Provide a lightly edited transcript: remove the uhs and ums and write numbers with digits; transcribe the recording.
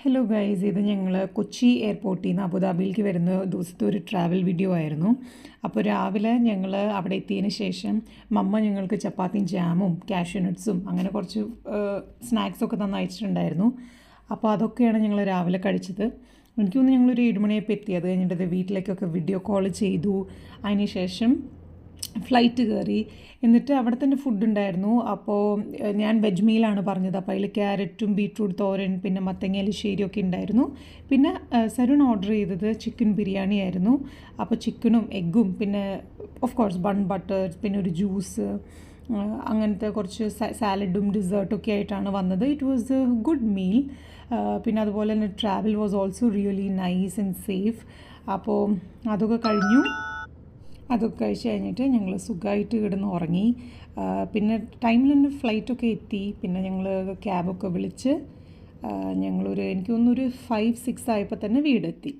Hello guys, ഇത് ഞങ്ങൾ കൊച്ചി എയർപോർട്ടിൽ നിന്ന് അബുദാബിയിലേക്ക് വരുന്ന ദിവസത്തെ ഒരു ട്രാവൽ വീഡിയോ ആയിരുന്നു. അപ്പോൾ രാവിലെ ഞങ്ങൾ അവിടെ എത്തിയതിന് ശേഷം മമ്മ ഞങ്ങൾക്ക് ചപ്പാത്തിയും ജാമും കാഷ്യൂ നട്ട്സും അങ്ങനെ കുറച്ച് സ്നാക്സൊക്കെ തന്ന് അയച്ചിട്ടുണ്ടായിരുന്നു. അപ്പോൾ അതൊക്കെയാണ് ഞങ്ങൾ രാവിലെ കഴിച്ചത്. എനിക്ക് തോന്നുന്നു ഞങ്ങളൊരു 7 മണിയായപ്പോൾ എത്തി. അത് കഴിഞ്ഞിട്ട് വീട്ടിലേക്കൊക്കെ വീഡിയോ കോൾ ചെയ്തു. അതിന് ശേഷം ഫ്ലൈറ്റ് കയറി. എന്നിട്ട് അവിടെ തന്നെ ഫുഡ് ഉണ്ടായിരുന്നു. അപ്പോൾ ഞാൻ വെജ് മീലാണ് പറഞ്ഞത്. അപ്പോൾ അതിൽ ക്യാരറ്റും ബീട്രൂട്ട് തോരൻ പിന്നെ മത്തങ്ങ എലിശ്ശേരിയൊക്കെ ഉണ്ടായിരുന്നു. പിന്നെ സരുൺ ഓർഡർ ചെയ്തത് ചിക്കൻ ബിരിയാണി ആയിരുന്നു. അപ്പോൾ ചിക്കനും എഗ്ഗും പിന്നെ ഓഫ് കോഴ്സ് ബൺ ബട്ടർ പിന്നെ ഒരു ജ്യൂസ് അങ്ങനത്തെ കുറച്ച് സാലഡും ഡിസേർട്ടൊക്കെ ആയിട്ടാണ് വന്നത്. It was A good meal. പിന്നെ അതുപോലെ തന്നെ travel was also really nice and safe. അപ്പോൾ അതൊക്കെ കഴിഞ്ഞു. അതൊക്കെ കഴിച്ച് കഴിഞ്ഞിട്ട് ഞങ്ങൾ സുഖമായിട്ട് കിടന്ന് ഉറങ്ങി. പിന്നെ ടൈമിൽ തന്നെ ഫ്ലൈറ്റൊക്കെ എത്തി. പിന്നെ ഞങ്ങൾ ക്യാബൊക്കെ വിളിച്ച് ഞങ്ങളൊരു എനിക്ക് തോന്നുന്നു ഒരു 5-6 ആയപ്പോൾ തന്നെ വീടെത്തി.